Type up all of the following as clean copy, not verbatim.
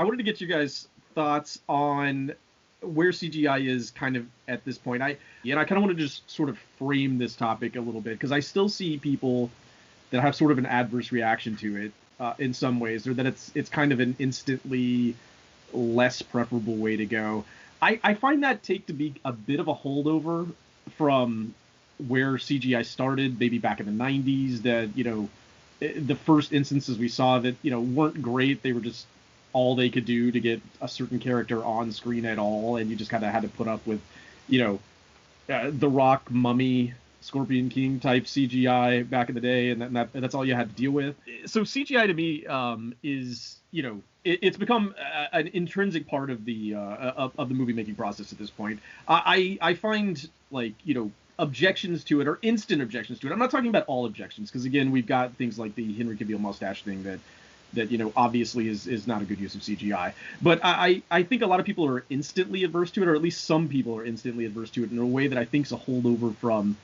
wanted to get you guys' thoughts on where CGI is kind of at this point. I kind of want to just sort of frame this topic a little bit, because I still see people that have sort of an adverse reaction to it in some ways, or that it's kind of an instantly less preferable way to go. I find that take to be a bit of a holdover from where CGI started, maybe back in the 90s, that, the first instances we saw that, weren't great. They were just all they could do to get a certain character on screen at all, and you just kind of had to put up with, The Rock, Mummy, Scorpion King type CGI back in the day, and that's all you had to deal with. So CGI to me is, it's become an intrinsic part of the movie making process at this point. I find, like, objections to it, or instant objections to it. I'm not talking about all objections, because again, we've got things like the Henry Cavill mustache thing that obviously is not a good use of CGI. But I think a lot of people are instantly adverse to it, or at least some people are instantly adverse to it in a way that I think is a holdover from,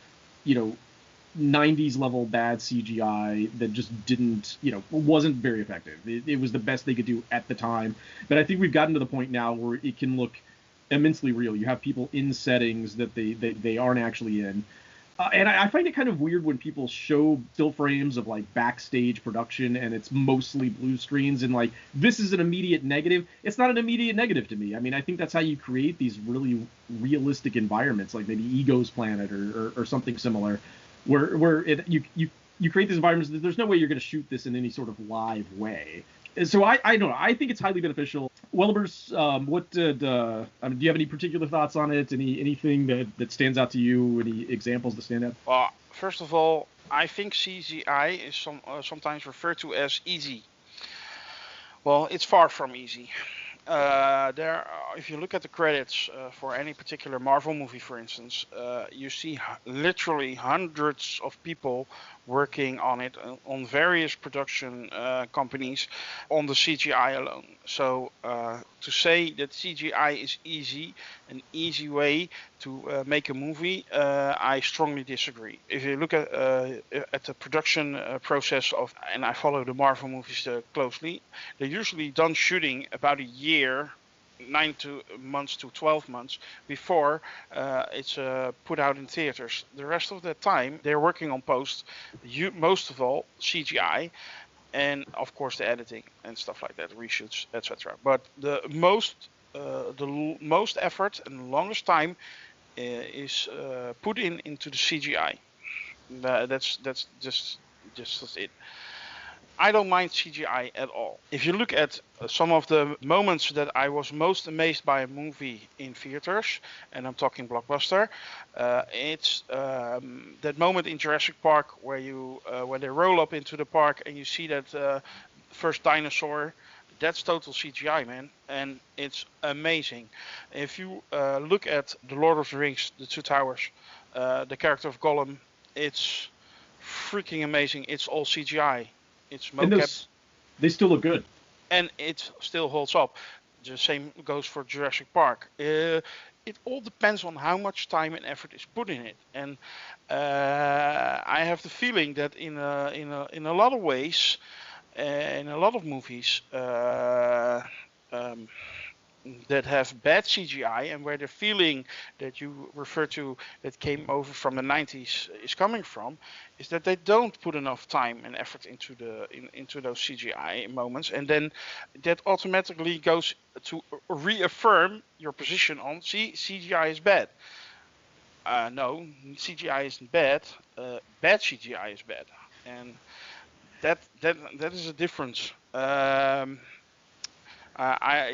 90s level bad CGI that just didn't, wasn't very effective. It was the best they could do at the time. But I think we've gotten to the point now where it can look immensely real. You have people in settings that they aren't actually in. And I find it kind of weird when people show still frames of, like, backstage production and it's mostly blue screens and, like, this is an immediate negative. It's not an immediate negative to me. I mean, I think that's how you create these really realistic environments, like maybe Ego's Planet or something similar, where you create these environments. There's no way you're going to shoot this in any sort of live way. So I don't know. I think it's highly beneficial. Wellibers, do you have any particular thoughts on it? Anything that stands out to you? Any examples that stand out? Well, first of all, I think CGI is sometimes referred to as easy. Well, it's far from easy. If you look at the credits for any particular Marvel movie, for instance, you see literally hundreds of people working on it on various production companies on the CGI alone. So to say that CGI is easy, an easy way to make a movie, I strongly disagree. If you look at the production process of, and I follow the Marvel movies closely, they're usually done shooting about a year, 9 months to 12 months before it's put out in theaters. The rest of the time they're working on post, most of all CGI, and of course the editing and stuff like that, reshoots, etc. But the most effort and the longest time is put into the CGI. That's just it. I don't mind CGI at all. If you look at some of the moments that I was most amazed by a movie in theaters, and I'm talking blockbuster, it's that moment in Jurassic Park where when they roll up into the park and you see that first dinosaur. That's total CGI, man, and it's amazing. If you look at the Lord of the Rings, the Two Towers, the character of Gollum, it's freaking amazing. It's all CGI. It's mocap. They still look good. And it still holds up. The same goes for Jurassic Park. It all depends on how much time and effort is put in it. And I have the feeling that in a lot of ways, in a lot of movies that have bad CGI, and where the feeling that you refer to that came over from the 90s is coming from, is that they don't put enough time and effort into those CGI moments, and then that automatically goes to reaffirm your position on CGI is bad. No, CGI isn't bad. Bad CGI is bad, and that is a difference.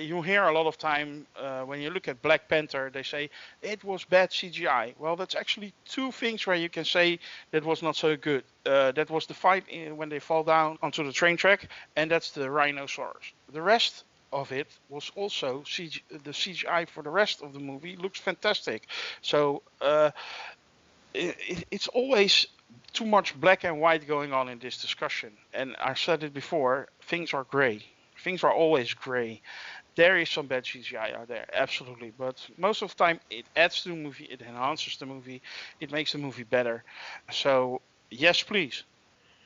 You hear a lot of time when you look at Black Panther, they say it was bad CGI. Well, that's actually two things where you can say that was not so good. That was the fight when they fall down onto the train track, and that's the rhinoceros. The rest of it was also the CGI for the rest of the movie looks fantastic. So it's always too much black and white going on in this discussion. And I said it before, things are gray. Things are always gray. There is some bad CGI out there, absolutely. But most of the time, it adds to the movie, it enhances the movie, it makes the movie better. So, yes, please.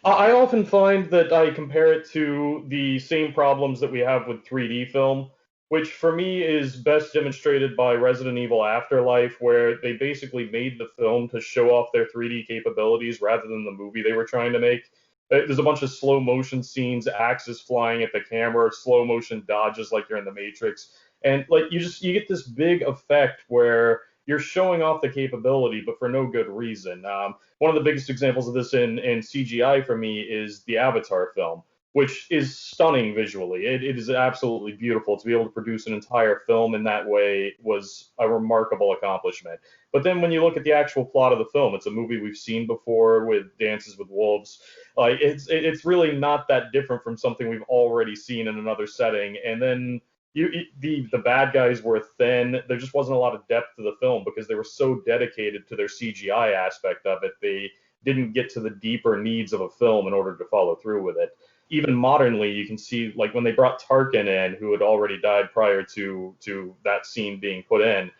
I often find that I compare it to the same problems that we have with 3D film, which for me is best demonstrated by Resident Evil Afterlife, where they basically made the film to show off their 3D capabilities rather than the movie they were trying to make. There's a bunch of slow motion scenes, axes flying at the camera, slow motion dodges like you're in the Matrix, and like you get this big effect where you're showing off the capability, but for no good reason. One of the biggest examples of this in CGI for me is the Avatar film, which is stunning visually. It is absolutely beautiful. To be able to produce an entire film in that way was a remarkable accomplishment. But then when you look at the actual plot of the film, it's a movie we've seen before with Dances with Wolves. It's really not that different from something we've already seen in another setting. And then the bad guys were thin. There just wasn't a lot of depth to the film because they were so dedicated to their CGI aspect of it. They didn't get to the deeper needs of a film in order to follow through with it. Even modernly, you can see like when they brought Tarkin in, who had already died prior to that scene being put in.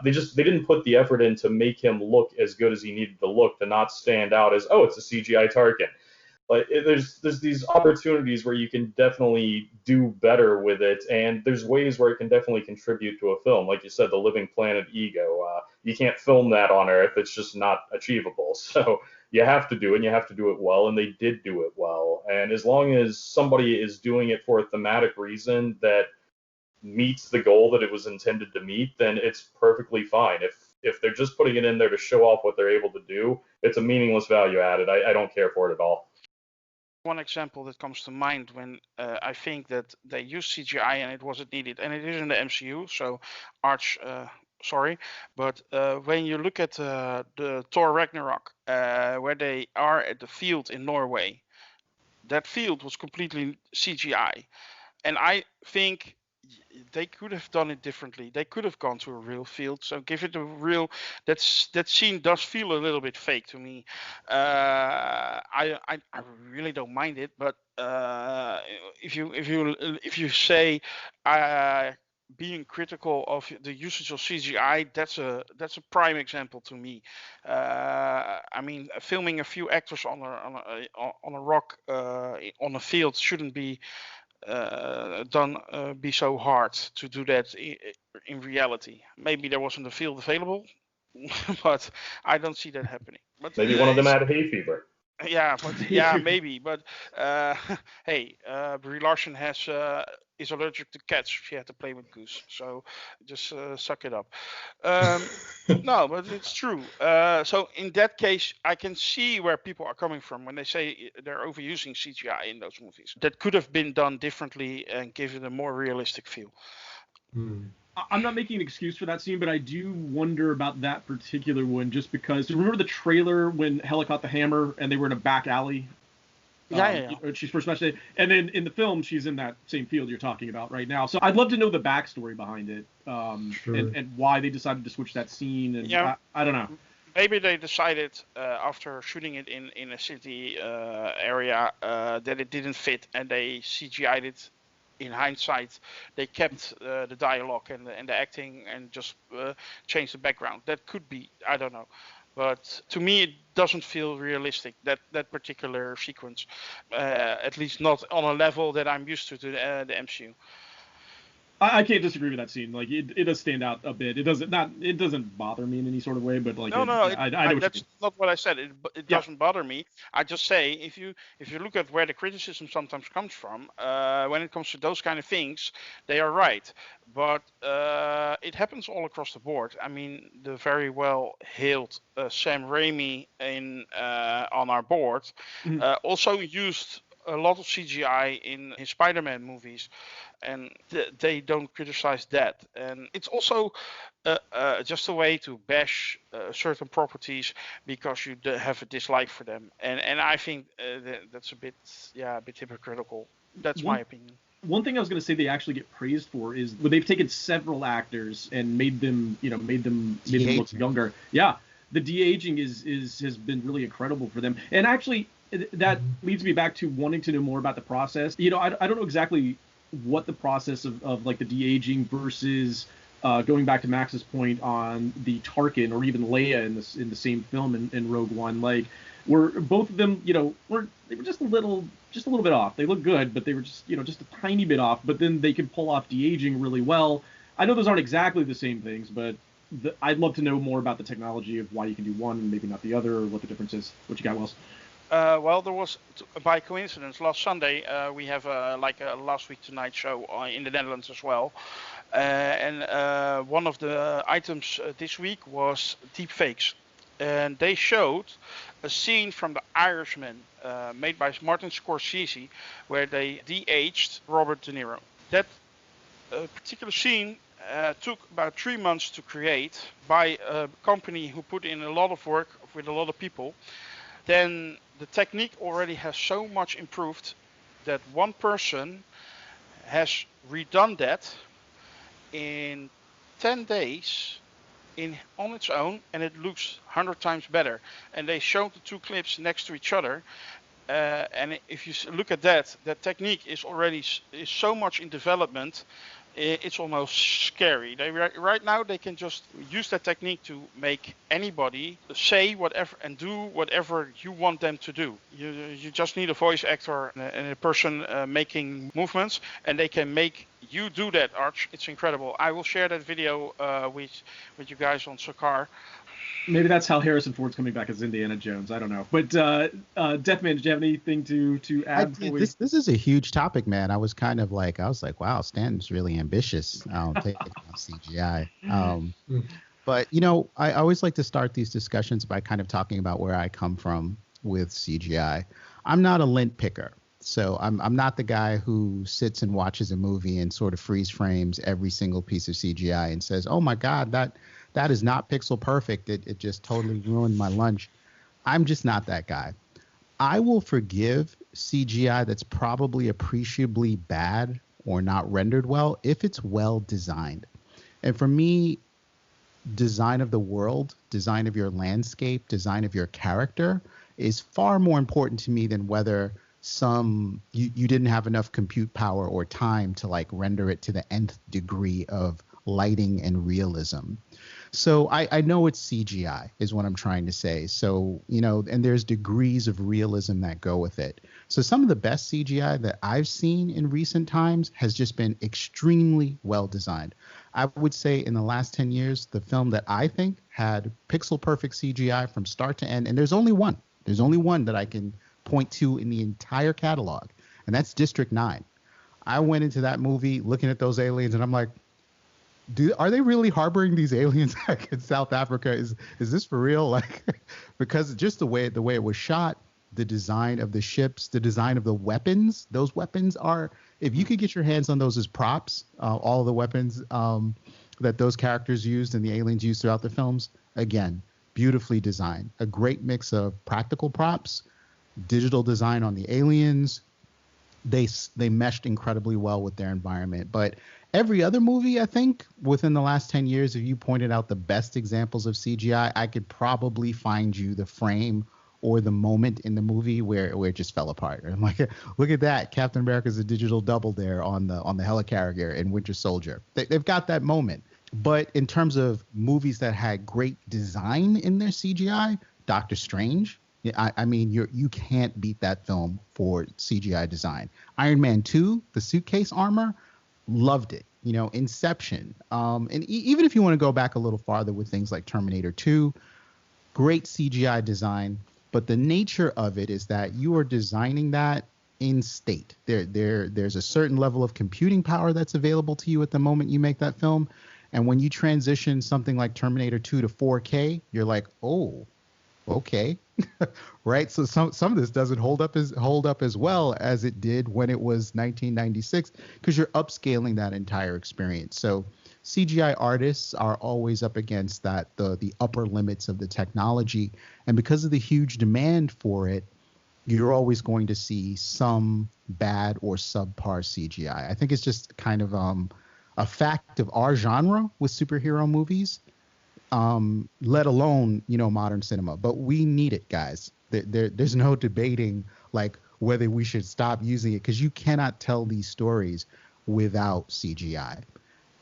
They didn't put the effort in to make him look as good as he needed to look to not stand out as, oh, it's a CGI Tarkin. Like there's these opportunities where you can definitely do better with it, and there's ways where it can definitely contribute to a film. Like you said, the Living Planet ego. You can't film that on Earth; it's just not achievable. So you have to do it, and you have to do it well, and they did do it well. And as long as somebody is doing it for a thematic reason that meets the goal that it was intended to meet, then it's perfectly fine. If they're just putting it in there to show off what they're able to do, it's a meaningless value added. I don't care for it at all. One example that comes to mind when I think that they used CGI and it wasn't needed, and it is in the MCU, so sorry, but when you look at the Thor Ragnarok, where they are at the field in Norway, that field was completely CGI, and I think they could have done it differently. They could have gone to a real field. So give it a real. That scene does feel a little bit fake to me. I really don't mind it, but if you say being critical of the usage of CGI, that's a prime example to me. I mean, filming a few actors on a rock on a field shouldn't be be so hard to do that in reality. Maybe there wasn't a field available, but I don't see that happening. But maybe one of them had hay fever. Yeah, but yeah, maybe. But hey, Brie Larson is allergic to cats. She had to play with Goose, so just suck it up. No, but it's true. So in that case, I can see where people are coming from when they say they're overusing CGI in those movies. That could have been done differently and given a more realistic feel. I'm not making an excuse for that scene, but I do wonder about that particular one just because. Remember the trailer when Hela caught the hammer and they were in a back alley? Yeah. She's first smashed it. And then in the film, she's in that same field you're talking about right now. So I'd love to know the backstory behind it and why they decided to switch that scene. And yeah. I don't know. Maybe they decided after shooting it in a city area that it didn't fit and they CGI'd it. In hindsight, they kept the dialogue and the acting and just changed the background. That could be, I don't know. But to me, it doesn't feel realistic, that particular sequence. At least not on a level that I'm used to the MCU. I can't disagree with that scene. Like it does stand out a bit. It doesn't bother me in any sort of way. But like, that's not what I said. It doesn't bother me. I just say if you look at where the criticism sometimes comes from, when it comes to those kind of things, they are right. But it happens all across the board. I mean, the very well hailed Sam Raimi on our board also used a lot of CGI in his Spider-Man movies, and they don't criticize that. And it's also just a way to bash certain properties because you have a dislike for them. And I think that's a bit hypocritical. That's my opinion. One thing I was going to say they actually get praised for is when they've taken several actors and made them look younger. Yeah, the de-aging has been really incredible for them. And actually, that leads me back to wanting to know more about the process. I don't know exactly what the process of like the de-aging versus going back to Max's point on the Tarkin or even Leia in the same film in Rogue One, like were both of them, they were just a little bit off. They look good, but they were just just a tiny bit off. But then they could pull off de-aging really well. I know those aren't exactly the same things, but I'd love to know more about the technology of why you can do one and maybe not the other, or what the difference is. What you got, Wells? Well, there was, by coincidence, last Sunday we have a Last Week Tonight show in the Netherlands as well. And one of the items this week was deepfakes. And they showed a scene from The Irishman made by Martin Scorsese where they de-aged Robert De Niro. That particular scene took about 3 months to create by a company who put in a lot of work with a lot of people. Then the technique already has so much improved that one person has redone that in 10 days on its own, and it looks 100 times better. And they showed the two clips next to each other. And if you look at that technique is so much in development. It's almost scary. Right now they can just use that technique to make anybody say whatever and do whatever you want them to do. You just need a voice actor and a person making movements, and they can make you do that, Arch. It's incredible. I will share that video with you guys on Sakaar. Maybe that's how Harrison Ford's coming back as Indiana Jones. I don't know. But Deathman, did you have anything to add? This is a huge topic, man. I was like, wow, Stanton's really ambitious. Taking on CGI. But I always like to start these discussions by kind of talking about where I come from with CGI. I'm not a lint picker. So I'm not the guy who sits and watches a movie and sort of freeze frames every single piece of CGI and says, oh my God, that is not pixel perfect. It just totally ruined my lunch. I'm just not that guy. I will forgive CGI that's probably appreciably bad or not rendered well if it's well designed. And for me, design of the world, design of your landscape, design of your character is far more important to me than whether you didn't have enough compute power or time to like render it to the nth degree of lighting and realism. So I know it's CGI is what I'm trying to say. So, and there's degrees of realism that go with it. So some of the best CGI that I've seen in recent times has just been extremely well designed. I would say in the last 10 years, the film that I think had pixel perfect CGI from start to end, and there's only one that I can point to in the entire catalog, and that's District 9. I went into that movie looking at those aliens, and I'm like, are they really harboring these aliens in South Africa? Is this for real? Like, because just the way it was shot, the design of the ships, the design of the weapons, those weapons are, if you could get your hands on those as props, all the weapons that those characters used and the aliens used throughout the films, again, beautifully designed. A great mix of practical props, digital design on the aliens. They meshed incredibly well with their environment. But every other movie, I think, within the last 10 years, if you pointed out the best examples of CGI, I could probably find you the frame or the moment in the movie where it just fell apart. I'm like, look at that. Captain America's a digital double there on the helicarrier in Winter Soldier. They've got that moment. But in terms of movies that had great design in their CGI, Doctor Strange, I mean, you can't beat that film for CGI design. Iron Man 2, the suitcase armor, loved it. Inception. And even if you want to go back a little farther with things like Terminator 2, great CGI design. But the nature of it is that you are designing that in state. There's a certain level of computing power that's available to you at the moment you make that film. And when you transition something like Terminator 2 to 4K, you're like, oh, okay. Right. So some of this doesn't hold up as well as it did when it was 1996, because you're upscaling that entire experience. So CGI artists are always up against the upper limits of the technology. And because of the huge demand for it, you're always going to see some bad or subpar CGI. I think it's just kind of a fact of our genre with superhero movies. Let alone, modern cinema. But we need it, guys. There's no debating like whether we should stop using it, because you cannot tell these stories without CGI.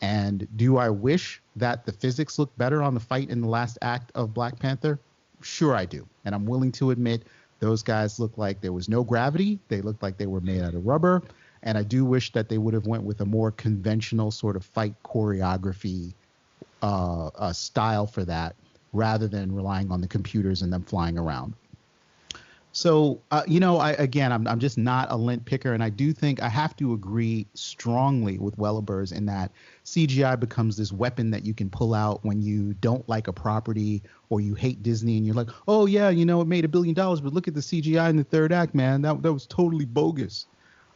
And do I wish that the physics looked better on the fight in the last act of Black Panther? Sure, I do. And I'm willing to admit those guys looked like there was no gravity. They looked like they were made out of rubber. And I do wish that they would have went with a more conventional sort of fight choreography style for that, rather than relying on the computers and them flying around. So, I'm just not a lint picker, and I do think I have to agree strongly with Wellibers in that CGI becomes this weapon that you can pull out when you don't like a property or you hate Disney and you're like, oh yeah, it made $1 billion, but look at the CGI in the third act, man, that was totally bogus.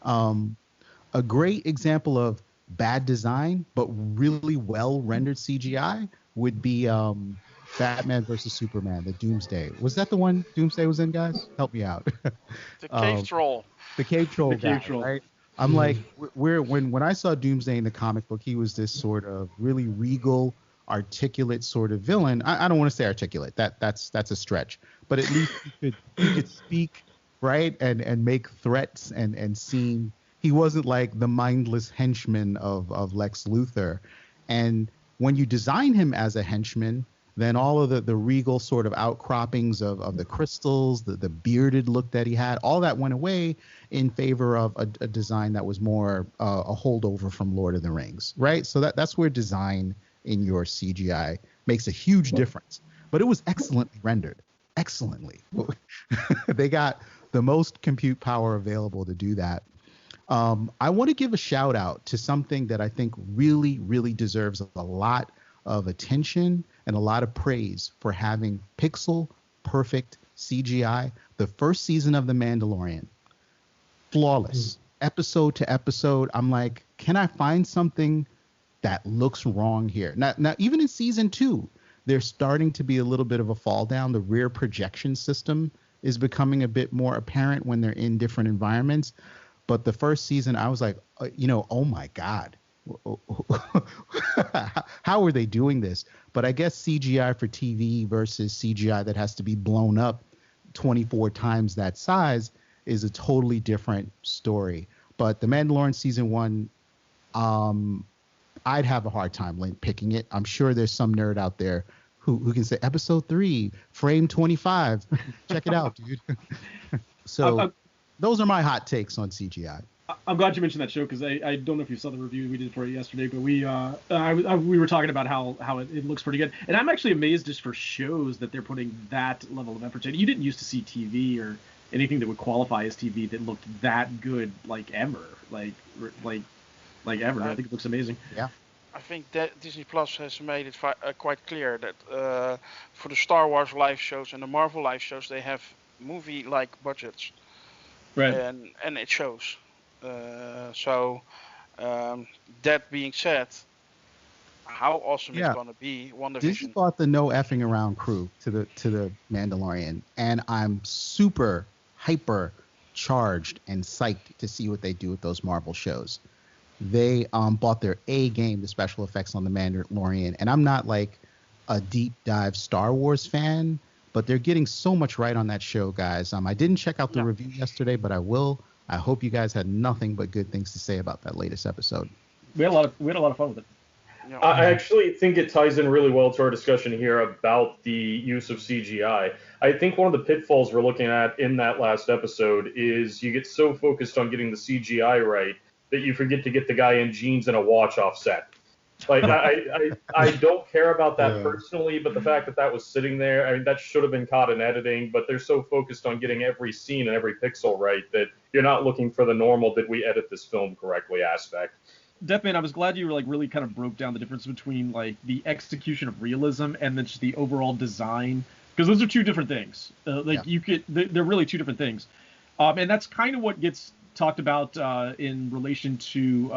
A great example of bad design but really well rendered CGI would be Batman versus Superman, the Doomsday. Was that the one Doomsday was in, guys? Help me out. The cave troll. The cave troll The guy, cave troll. right? I'm like, when I saw Doomsday in the comic book, he was this sort of really regal, articulate sort of villain. I don't want to say articulate. That's a stretch. But at least he could speak, right? And make threats and seem. He wasn't like the mindless henchman of Lex Luthor. And when you design him as a henchman, then all of the regal sort of outcroppings of the crystals, the bearded look that he had, all that went away in favor of a design that was more a holdover from Lord of the Rings, right? So that's where design in your CGI makes a huge difference. But it was excellently rendered, excellently. They got the most compute power available to do that. I want to give a shout out to something that I think really, really deserves a lot of attention and a lot of praise for having pixel perfect CGI. The first season of The Mandalorian, flawless, episode to episode. I'm like, can I find something that looks wrong here? Now even in season 2, there's starting to be a little bit of a fall down. The rear projection system is becoming a bit more apparent when they're in different environments. But the first season, I was like, oh my God. How are they doing this? But I guess CGI for TV versus CGI that has to be blown up 24 times that size is a totally different story. But The Mandalorian season 1, I'd have a hard time picking it. I'm sure there's some nerd out there who can say episode 3, frame 25. Check it out, dude. So those are my hot takes on CGI. I'm glad you mentioned that show, because I don't know if you saw the review we did for it yesterday, but we were talking about how it looks pretty good, and I'm actually amazed just for shows that they're putting that level of effort in. You didn't used to see TV or anything that would qualify as TV that looked that good ever, like ever. I think it looks amazing. Yeah. I think that Disney Plus has made it quite clear that for the Star Wars live shows and the Marvel live shows, they have movie-like budgets, Right. And it shows. That being said, how awesome it's gonna be, WandaVision. Disney bought the no effing around crew to the Mandalorian, and I'm super hyper charged and psyched to see what they do with those Marvel shows. They bought their A game, the special effects on the Mandalorian, and I'm not like a deep dive Star Wars fan, but they're getting so much right on that show, guys. I didn't check out the review yesterday, but I will. I hope you guys had nothing but good things to say about that latest episode. We had a lot of fun with it. Yeah. I actually think it ties in really well to our discussion here about the use of CGI. I think one of the pitfalls we're looking at in that last episode is you get so focused on getting the CGI right that you forget to get the guy in jeans and a watch offset. Like, I don't care about that personally, but the fact that was sitting there, I mean, that should have been caught in editing, but they're so focused on getting every scene and every pixel right that you're not looking for the normal, did we edit this film correctly aspect. DeathMan, I was glad you really kind of broke down the difference between the execution of realism and then just the overall design, because those are two different things. They're really two different things, and that's kind of what gets talked about in relation to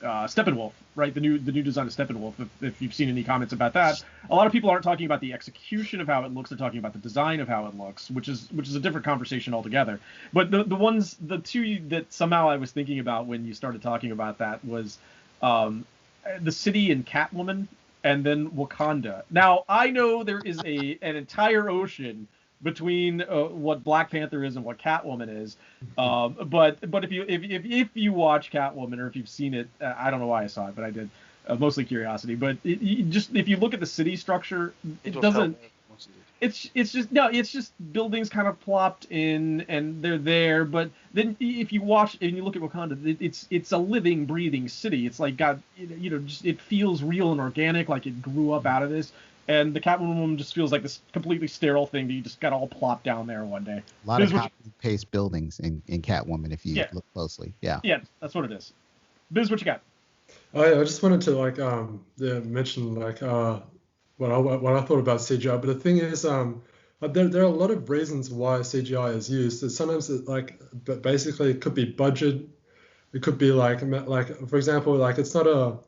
Steppenwolf, right? The new design of Steppenwolf. If you've seen any comments about that, a lot of people aren't talking about the execution of how it looks. They're talking about the design of how it looks, which is a different conversation altogether. But the two that somehow I was thinking about when you started talking about that was the city in Catwoman and then Wakanda. Now I know there is an entire ocean between what Black Panther is and what Catwoman is, but if you watch Catwoman, or if you've seen it, I don't know why I saw it, but I did. mostly curiosity. But just if you look at the city structure, it doesn't. It's just buildings kind of plopped in and they're there. But then if you watch and you look at Wakanda, it's a living, breathing city. It's like got just it feels real and organic, like it grew up out of this. And the Catwoman just feels like this completely sterile thing that you just got all plopped down there one day. A lot of copy-paste buildings in Catwoman if you look closely. Yeah. Yeah, that's what it is. Biz, what you got? I just wanted to mention what I thought about CGI, but the thing is, there are a lot of reasons why CGI is used. Sometimes basically it could be budget. It could be like for example, it's not a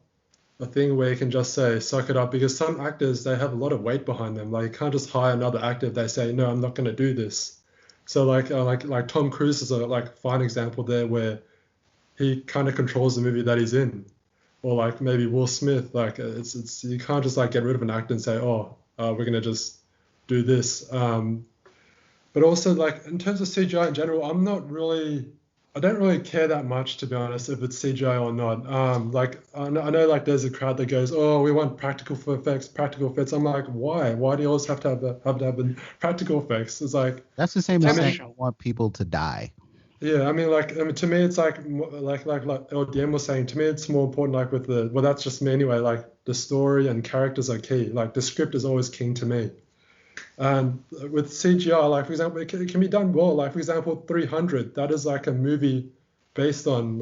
thing where you can just say suck it up, because some actors, they have a lot of weight behind them. Like you can't just hire another actor if they say no, I'm not going to do this. So like Tom Cruise is a fine example there, where he kind of controls the movie that he's in. Or like maybe Will Smith, it's you can't just get rid of an actor and say, oh, we're gonna just do this. But also in terms of CGI in general, I don't really care that much, to be honest, if it's CGI or not. I know there's a crowd that goes, oh, we want practical effects. I'm like, why? Why do you always have to have practical effects? It's like that's the same as saying I want people to die. Yeah, I mean, to me, it's like LDM was saying. To me, it's more important. That's just me anyway. The story and characters are key. The script is always king to me. And with CGI, for example, it can be done well. For example, 300. That is a movie based on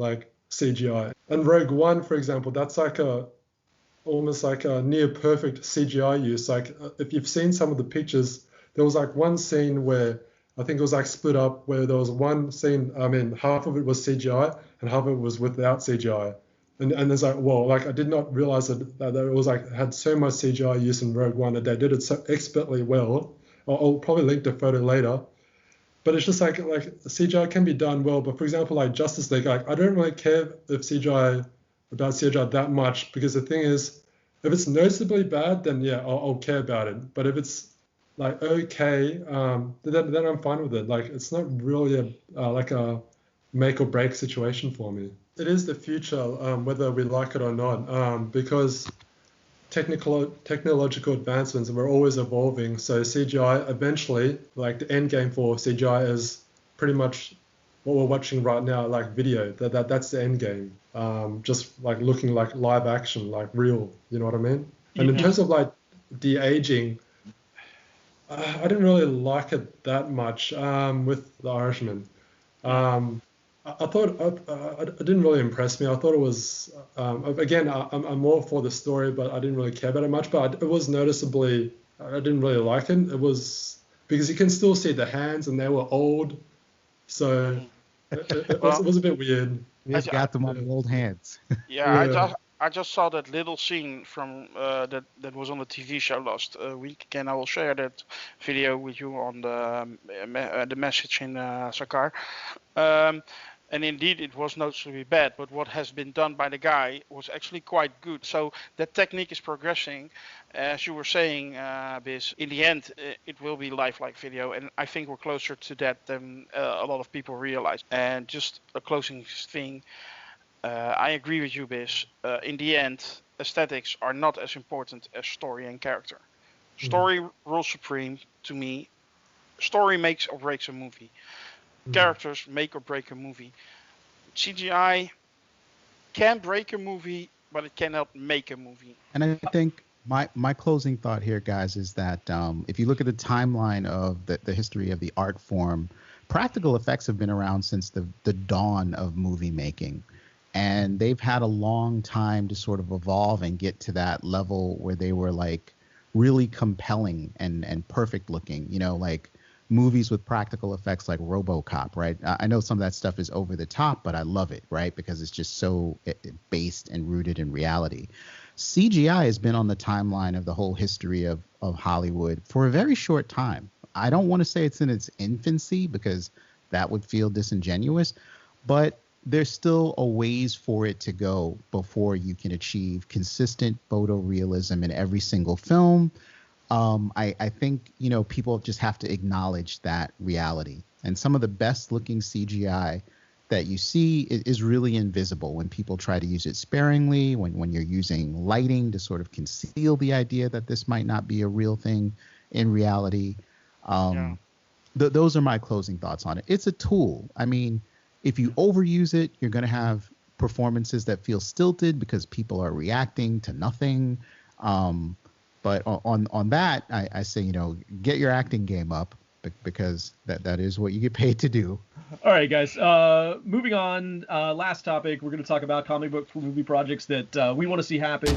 CGI. And Rogue One, for example, that's almost a near perfect CGI use. If you've seen some of the pictures, there was one scene where I think it was split up, where there was one scene, half of it was CGI and half of it was without CGI. And there's I did not realize that it was had so much CGI use in Rogue One, and they did it so expertly well. I'll probably link the photo later. But it's just CGI can be done well. But for example, Justice League, I don't really care about CGI that much, because the thing is, if it's noticeably bad, then yeah, I'll care about it. But if it's okay, then I'm fine with it. It's not really a make or break situation for me. It is the future, whether we like it or not, because technological advancements, we're always evolving. So CGI eventually, the end game for CGI is pretty much what we're watching right now, video. That's the end game. Just looking live action, real. You know what I mean? And in terms of de-aging, I didn't really like it that much with The Irishman. I thought it didn't really impress me. I thought it was, again, I'm more for the story, but I didn't really care about it much. But it was noticeably, I didn't really like it. It was, because you can still see the hands and they were old. So it was a bit weird. He's got them on old hands. Yeah. I just saw that little scene from that was on the TV show last week. Again, I will share that video with you on the message in Sakaar. And indeed, it was noticeably bad. But what has been done by the guy was actually quite good. So that technique is progressing. As you were saying, Biz, in the end, it will be lifelike video. And I think we're closer to that than a lot of people realize. And just a closing thing. I agree with you, Biz. In the end, aesthetics are not as important as story and character. Story rules supreme to me. Story makes or breaks a movie. Characters make or break a movie. CGI can break a movie, but it cannot make a movie. And I think my closing thought here, guys, is that if you look at the timeline of the history of the art form, practical effects have been around since the dawn of movie making. And they've had a long time to sort of evolve and get to that level where they were really compelling and perfect looking, movies with practical effects like RoboCop, right? I know some of that stuff is over the top, but I love it, right? Because it's just so based and rooted in reality. CGI has been on the timeline of the whole history of Hollywood for a very short time. I don't want to say it's in its infancy, because that would feel disingenuous, but there's still a ways for it to go before you can achieve consistent photorealism in every single film. I think, people just have to acknowledge that reality. And some of the best looking CGI that you see is really invisible when people try to use it sparingly, when you're using lighting to sort of conceal the idea that this might not be a real thing in reality. Those are my closing thoughts on it. It's a tool. I mean, if you overuse it, you're going to have performances that feel stilted because people are reacting to nothing. But on that, I say, you know, get your acting game up, because that is what you get paid to do. All right, guys. Moving on. Last topic. We're going to talk about comic book movie projects that we want to see happen.